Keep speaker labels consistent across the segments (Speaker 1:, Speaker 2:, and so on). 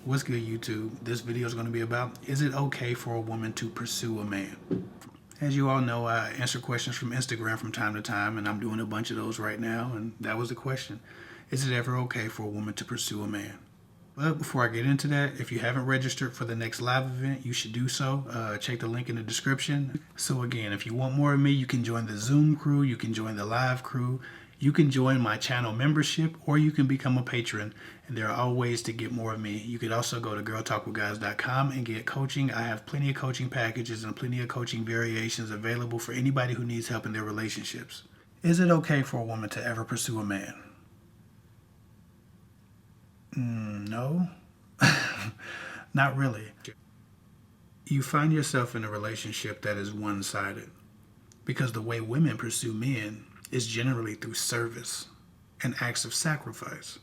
Speaker 1: What's good, YouTube? This video is going to be about, is it okay for a woman to pursue a man? As you all know, I answer questions from Instagram from time to time, and I'm doing a bunch of those right now, and that was the question. Is it ever okay for a woman to pursue a man? But before I get into that, if you haven't registered for the next live event, you should do so. Check the link in the description. So again, if you want more of me, you can join the Zoom crew, you can join the live crew, you can join my channel membership, or you can become a patron, and there are all ways to get more of me. You could also go to girltalkwithguys.com and get coaching. I have plenty of coaching packages and plenty of coaching variations available for anybody who needs help in their relationships. Is it okay for a woman to ever pursue a man? No, not really. You find yourself in a relationship that is one-sided because the way women pursue men is generally through service and acts of sacrifice.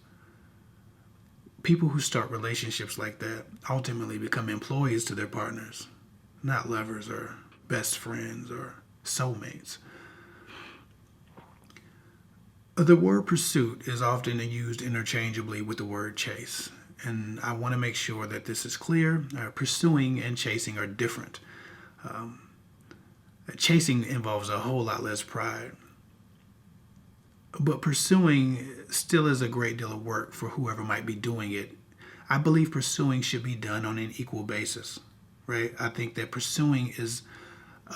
Speaker 1: People who start relationships like that ultimately become employees to their partners, not lovers or best friends or soulmates. The word pursuit is often used interchangeably with the word chase, and I want to make sure that this is clear. Pursuing and chasing are different. Chasing involves a whole lot less pride, but pursuing still is a great deal of work for whoever might be doing it. I believe pursuing should be done on an equal basis, right? I think that pursuing is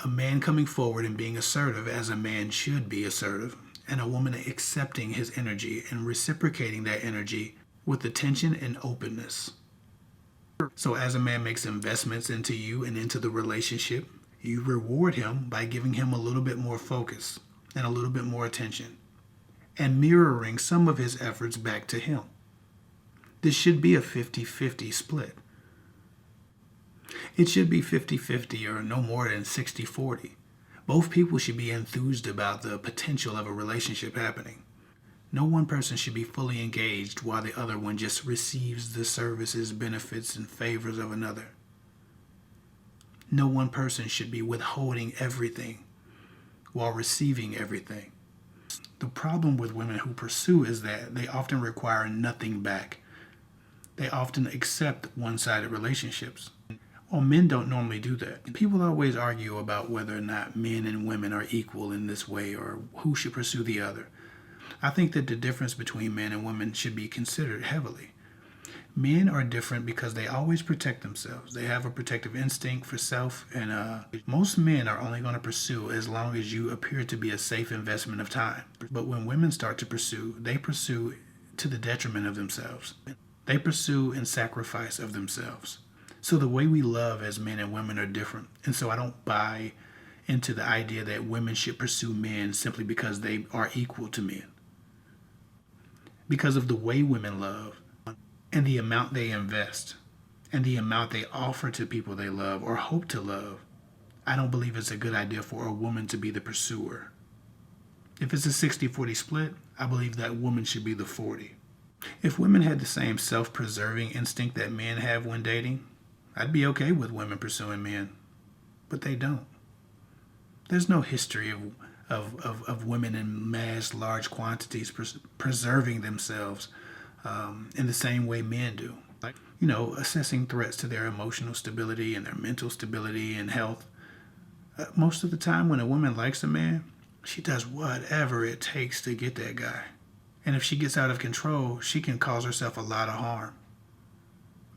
Speaker 1: a man coming forward and being assertive as a man should be assertive, and a woman accepting his energy and reciprocating that energy with attention and openness. So as a man makes investments into you and into the relationship, you reward him by giving him a little bit more focus and a little bit more attention and mirroring some of his efforts back to him. This should be a 50-50 split. It should be 50-50 or no more than 60-40. Both people should be enthused about the potential of a relationship happening. No one person should be fully engaged while the other one just receives the services, benefits, and favors of another. No one person should be withholding everything while receiving everything. The problem with women who pursue is that they often require nothing back. They often accept one-sided relationships. Well, men don't normally do that. People always argue about whether or not men and women are equal in this way or who should pursue the other. I think that the difference between men and women should be considered heavily. Men are different because they always protect themselves. They have a protective instinct for self, and most men are only going to pursue as long as you appear to be a safe investment of time. But when women start to pursue, they pursue to the detriment of themselves. They pursue in sacrifice of themselves. So the way we love as men and women are different. And so I don't buy into the idea that women should pursue men simply because they are equal to men. Because of the way women love and the amount they invest and the amount they offer to people they love or hope to love, I don't believe it's a good idea for a woman to be the pursuer. If it's a 60-40 split, I believe that woman should be the 40. If women had the same self-preserving instinct that men have when dating, I'd be okay with women pursuing men, but they don't. There's no history of women in mass, large quantities preserving themselves in the same way men do. You know, assessing threats to their emotional stability and their mental stability and health. Most of the time when a woman likes a man, she does whatever it takes to get that guy. And if she gets out of control, she can cause herself a lot of harm.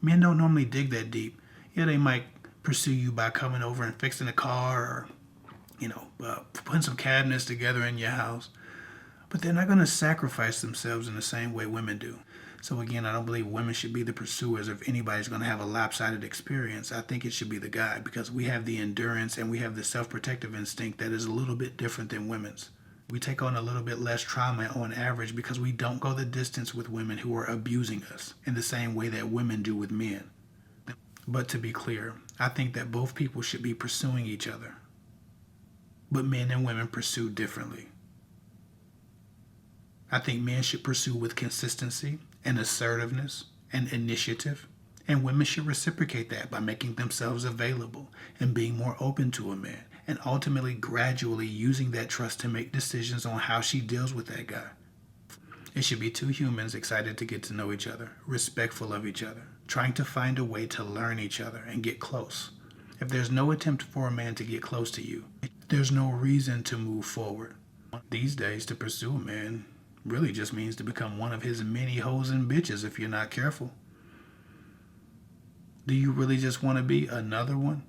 Speaker 1: Men don't normally dig that deep. Yeah, they might pursue you by coming over and fixing a car or, putting some cabinets together in your house. But they're not going to sacrifice themselves in the same way women do. So again, I don't believe women should be the pursuers. If anybody's going to have a lopsided experience, I think it should be the guy, because we have the endurance and we have the self-protective instinct that is a little bit different than women's. We take on a little bit less trauma on average because we don't go the distance with women who are abusing us in the same way that women do with men. But to be clear, I think that both people should be pursuing each other. But men and women pursue differently. I think men should pursue with consistency and assertiveness and initiative, and women should reciprocate that by making themselves available and being more open to a man, and ultimately gradually using that trust to make decisions on how she deals with that guy. It should be two humans excited to get to know each other, respectful of each other, trying to find a way to learn each other and get close. If there's no attempt for a man to get close to you, there's no reason to move forward. These days, to pursue a man really just means to become one of his many hoes and bitches if you're not careful. Do you really just want to be another one?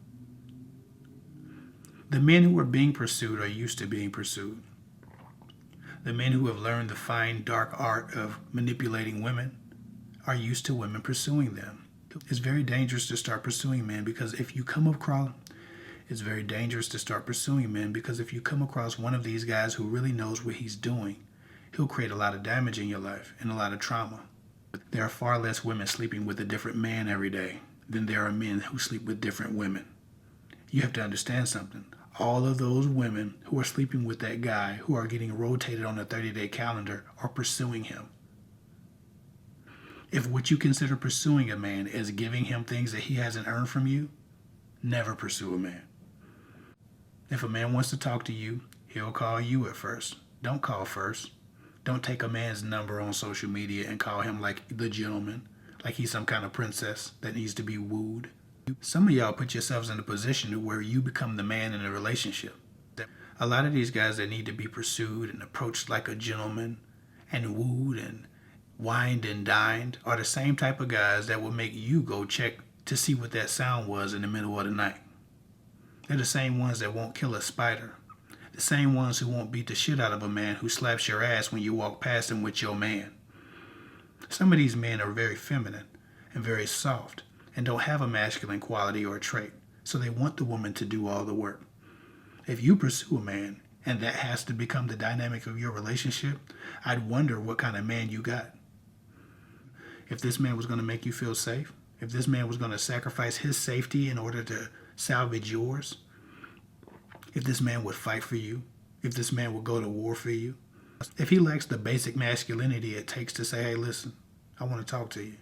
Speaker 1: The men who are being pursued are used to being pursued. The men who have learned the fine, dark art of manipulating women are used to women pursuing them. It's very dangerous to start pursuing men because if you come across one of these guys who really knows what he's doing, he'll create a lot of damage in your life and a lot of trauma. There are far less women sleeping with a different man every day than there are men who sleep with different women. You have to understand something. All of those women who are sleeping with that guy who are getting rotated on a 30-day calendar are pursuing him. If what you consider pursuing a man is giving him things that he hasn't earned from you, never pursue a man. If a man wants to talk to you, he'll call you at first. Don't call first. Don't take a man's number on social media and call him like the gentleman, like he's some kind of princess that needs to be wooed. Some of y'all put yourselves in a position to where you become the man in a relationship. A lot of these guys that need to be pursued and approached like a gentleman and wooed and wined and dined are the same type of guys that will make you go check to see what that sound was in the middle of the night. They're the same ones that won't kill a spider. The same ones who won't beat the shit out of a man who slaps your ass when you walk past him with your man. Some of these men are very feminine and very soft and don't have a masculine quality or trait, so they want the woman to do all the work. If you pursue a man and that has to become the dynamic of your relationship, I'd wonder what kind of man you got. If this man was going to make you feel safe, if this man was going to sacrifice his safety in order to salvage yours, if this man would fight for you, if this man would go to war for you, if he lacks the basic masculinity it takes to say, hey, listen, I want to talk to you.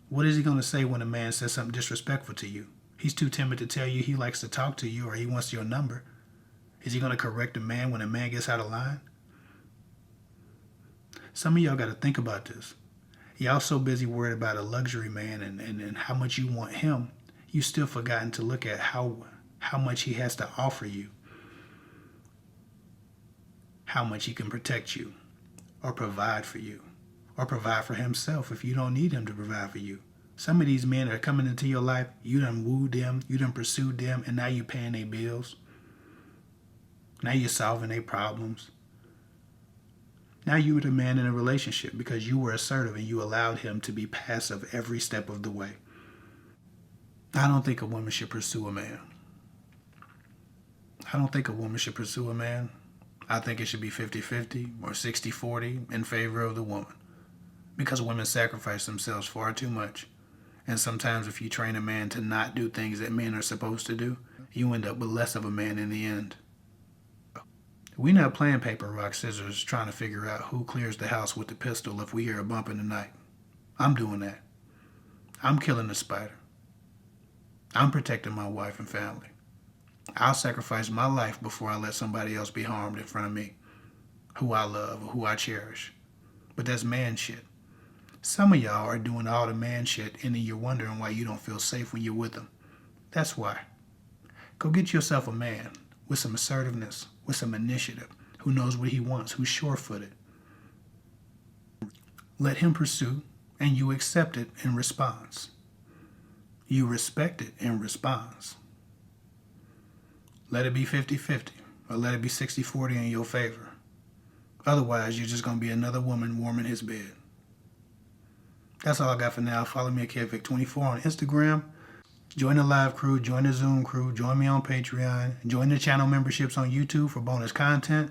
Speaker 1: What is he going to say when a man says something disrespectful to you? He's too timid to tell you he likes to talk to you or he wants your number. Is he going to correct a man when a man gets out of line? Some of y'all got to think about this. Y'all so busy worried about a luxury man and how much you want him, you still forgotten to look at how much he has to offer you, how much he can protect you or provide for you or provide for himself if you don't need him to provide for you. Some of these men are coming into your life, you done wooed them, you done pursued them, and now you paying their bills. Now you're solving their problems. Now you were the man in a relationship because you were assertive and you allowed him to be passive every step of the way. I don't think a woman should pursue a man. I think it should be 50-50 or 60-40 in favor of the woman. Because women sacrifice themselves far too much. And sometimes if you train a man to not do things that men are supposed to do, you end up with less of a man in the end. We're not playing paper, rock, scissors, trying to figure out who clears the house with the pistol if we hear a bump in the night. I'm doing that. I'm killing the spider. I'm protecting my wife and family. I'll sacrifice my life before I let somebody else be harmed in front of me, who I love or who I cherish. But that's man shit. Some of y'all are doing all the man shit and then you're wondering why you don't feel safe when you're with them. That's why. Go get yourself a man with some assertiveness, with some initiative, who knows what he wants, who's sure-footed. Let him pursue, and you accept it in response. You respect it in response. Let it be 50-50, or let it be 60-40 in your favor. Otherwise, you're just going to be another woman warming his bed. That's all I got for now. Follow me at KevVic24 on Instagram. Join the live crew, join the Zoom crew, join me on Patreon, join the channel memberships on YouTube for bonus content.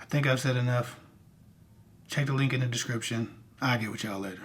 Speaker 1: I think I've said enough. Check the link in the description. I'll get with y'all later.